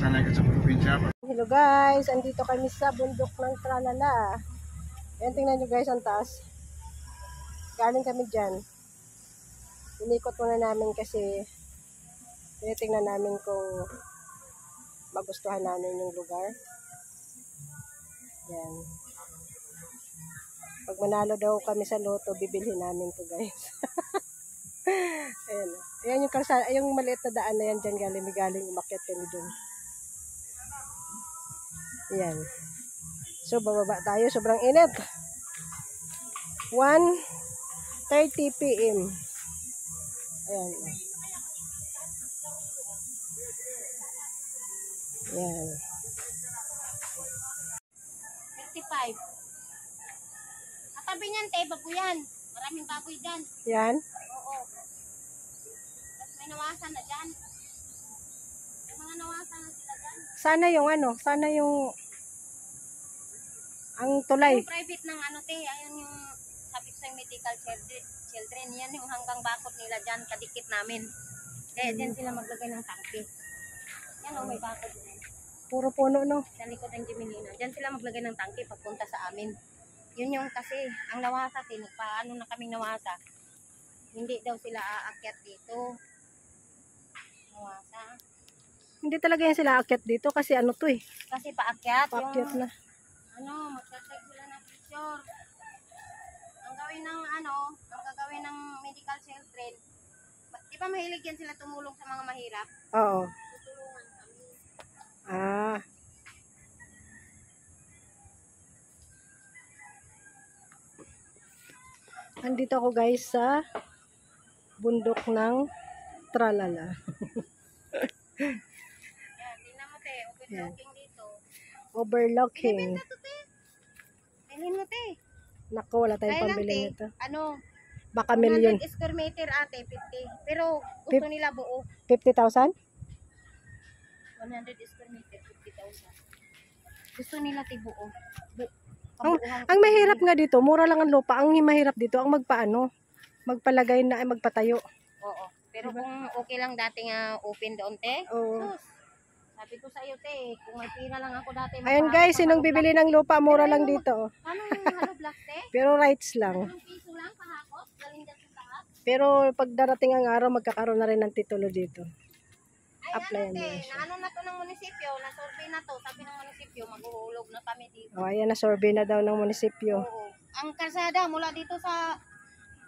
Hello guys, andito kami sa bundok ng Tralala. Ayan, tingnan nyo guys ang taas. Galing kami dyan. Inikot muna namin kasi tinitingnan namin kung magustuhan namin yung lugar. Ayan. Pag manalo daw kami sa loto, bibilhin namin to guys. Ayan. Ayan yung kalsada, yung maliit na daan na yan dyan galing umakyat kami dun. Ayan. So, bababa tayo. Sobrang init. 1:30 PM. Ayan. Ayan. 35. Katabi niyan, te, bago yan. Maraming baboy dyan. Yan. Oo. Tapos may nawasan na dyan. May mga nawasan na sila dyan. Sana yung ang tulay. Yung private ng ano, te, ayun yung sabi ko sa medical children. Yan yung hanggang bakod nila dyan, kadikit namin. Kaya dyan sila maglagay ng tangke. Yan o, may bakod dyan. Puro puno, no? Sa likod ng Gemilina. Dyan sila maglagay ng tangke pagpunta sa amin. Yun yung kasi, ang nawasa, paano na kaming nawasa. Hindi daw sila aakyat dito. Nawasa. Hindi talaga yan sila aakyat dito kasi ano to eh. Kasi paakyat. Paakyat yung, na. Magtatag sila ng picture. Ang gagawin ng medical children, di ba mahilig yan sila tumulong sa mga mahirap? Oo. Tutulungan kami. Ah. Andito ako guys sa bundok ng Tralala. Yan, tingnan mo, te. Open-looking dito. Overlooking. Bibenta to, te. Tingin mo, te. Naku, wala tayong Kaya lang, pambili te, nito. Baka 100 million. square meter, ate, 50. Pero gusto nila buo. 50,000? 100 square meter, 50,000. Gusto nila tibuo. Ang mahirap nga dito, mura lang ang lupa. Ang mahirap dito, ang magpalagay na ay magpatayo. Oo. Pero kung okay lang dati nga open doon, te. Oo. Sus, sabi ko sa iyo, te, kung may pira lang ako dati. Ayan guys, sinong bibili ng lupa, mura lang dito. Ano yung hollow block, te? Pero rights lang. 1 piso lang, pahakot, galing dyan sa taas. Pero pag darating ang araw, magkakaroon na rin ng titulo dito. Ay, Applyan ano, mo te, na siya. na ano na to ng munisipyo, na-survey na to, sabi ng munisipyo, maghuhulog na kami dito. O, ayan na, survey na daw ng munisipyo. Oo. Ang kalsada mula dito sa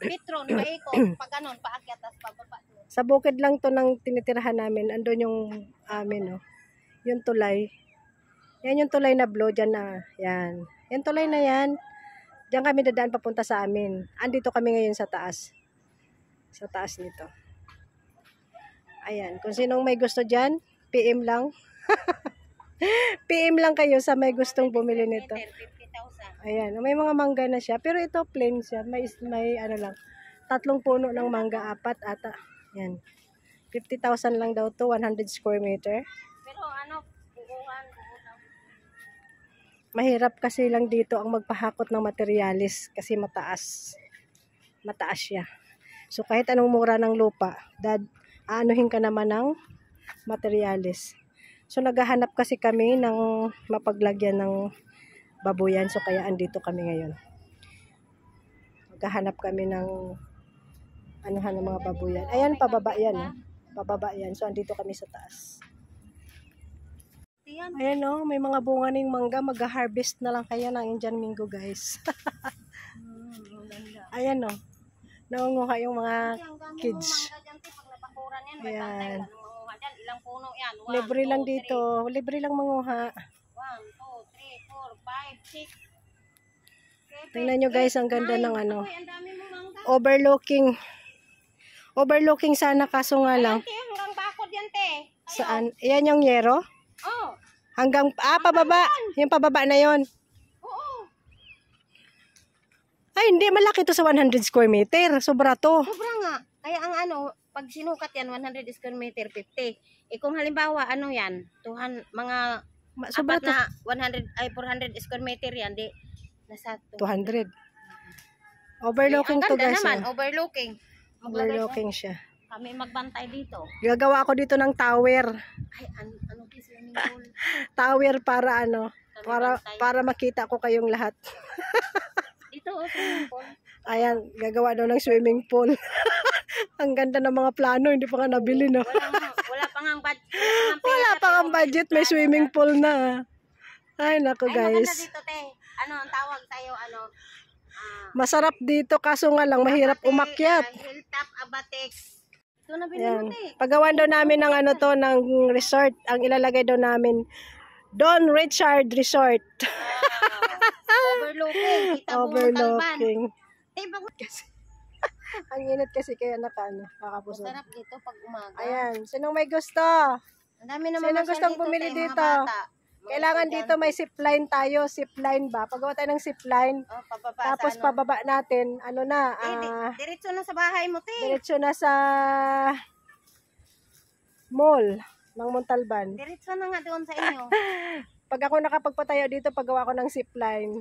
Petron, paikot, pag ganon, paakyat, tapos pababa doon. Sa bukid lang to ng tinitirahan namin. Andun yung amin, no? Yung tulay. Yan yung tulay na blue, dyan na. Yan. Yung tulay na yan. Diyan kami dadaan papunta sa amin. Andito kami ngayon sa taas. Sa taas nito. Ayan. Kung sinong may gusto dyan, PM lang. PM lang kayo sa may gustong bumili nito. 50,000. Ayan. May mga mangga na siya. Pero ito plain siya. May ano lang. 3 puno ng mangga, 4 ata. Yan. 50,000 lang daw to, 100 square meter. Pero ano, buuhan. Mahirap kasi lang dito ang magpahakot ng materialis kasi mataas. Mataas siya. So kahit anong mura ng lupa, aanuhin ka naman ng materialis. So naghahanap kasi kami ng mapaglagyan ng babuyan. So kaya andito kami ngayon. Maghahanap kami ng anuhan ng mga babuyan. Ayan, pababa yan. Pababa yan. So andito kami sa taas. Ayan o, may mga bunga ng mangga. Mag-harvest na lang kayo ng Indian Mingo guys. Ayan o. Nangunguha yung mga kids. Ayan. Ilang puno yan? Libre lang dito. Libre lang manguha. 1, 2, 3, 4, 5, 6. Tingnan nyo guys, ang ganda ng ano. Overlooking. Overlooking sana kaso nga lang. Hanggang bakod yan, te. Saan? Ayan yung yero? Oh. Hanggang, pababa. Yung pababa na yon. Oo. Ay, hindi. Malaki to sa 100 square meter. Sobra to. Sobra nga. Kaya ang ano, pag sinukat yan, 100 square meter, 50. Eh kung halimbawa, ano yan, mga Sobra apat na 400 square meter yan, di, nasa 200. Overlooking ang to ganda guys. naman, Oh. overlooking. Overlooking siya. Kami magbantay dito. Gagawa ako dito ng tower. Ay, ano yung swimming pool? Tower para ano, para makita ko kayong lahat. Dito, swimming pool. Ayan, gagawa daw ng swimming pool. Ang ganda ng mga plano, hindi pa nga nabili, no? Wala pang ang budget. Wala pa ang budget, may swimming pool na. Ay, naku Ay, maganda guys. dito, te. Ano ang tawag sa'yo, ano? Masarap dito, kaso nga lang, mahirap umakyat. Hilltop Abatex. Ito na bilhin Yan. mo, te. Paggawan daw namin ng ano to, ng resort. Ang ilalagay daw namin, Don Richard Resort. Overlooking. Kita mo, Talban. Overlooking. Eh, bakit? Ang init kasi kaya nakakapusog. Masarap dito pag umaga. Ayan, sinong may gusto? Ang dami naman Sinong gustong dito, bumili te, dito? mga bata. Mga Kailangan estudyante. dito may zipline tayo. Zipline ba? Paggawa tayo ng zipline. Oh, pababa Tapos sa ano. pababa natin, ano na, Diretso na sa bahay mo, te. diretso na sa mall ng Montalban. Diretso na nga doon sa inyo. Pag ako nakapagpatayo dito, paggawa ko ng zipline.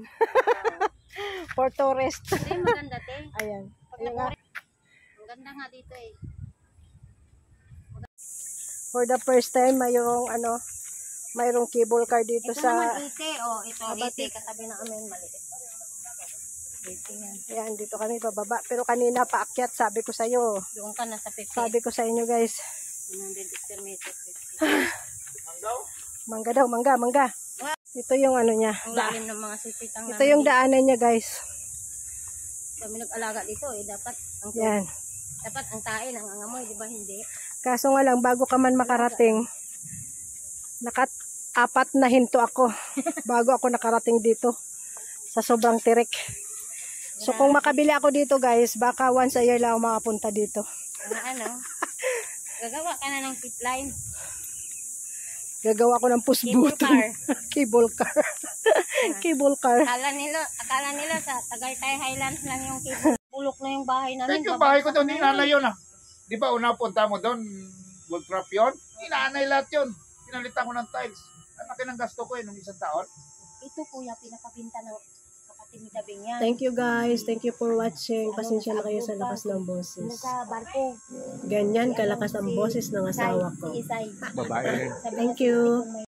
For tourist. Hindi, maganda, te. Ayan. Pag Ayun nga. Ang ganda nga dito eh. For the first time, mayroong cable car dito Ito sa... naman ite, oh. Ito, Abate. ite. Katabi na kami, maliit. Ite yan. Ayan, dito kami pababa. Pero kanina paakyat, sabi ko sa'yo. Doon ka na sa 50. Sabi ko sa inyo guys. 100 square meter. 50. Mangga daw, mangga. Ito yung ano niya. Ang lalim ng mga sisitang Ito yung daanan niya guys. Kami nag-alaga dito eh. Dapat Yan. ang tain, ang angamoy, di ba hindi? Kaso nga lang, bago ka man makarating, apat na hinto ako bago ako nakarating dito sa sobrang tirik. So kung makabili ako dito guys, baka once a year lang ako makapunta dito. Gagawa ka na ng pit line. Gagawa ko ng push Cable button. car. Cable car. Cable car. Akala nila sa Tagaytay Highlands lang yung cable. Bulok na yung bahay namin. Thank you, bahay ko doon, ninanay yun ah. Di ba una punta mo doon, wood trap yun? Ninanay lahat yun. Pinalitan ko ng tiles. Ang laki ng gasto ko eh, nung isang taon. Ito kuya, pinakabinta ng kapatid ni Dabing yan. Thank you guys. Thank you for watching. Pasensya na kayo sa lakas ng boses. Sa barko. Ganyan kalakas ang boses ng asawa ko. Isay. Babae. Thank you.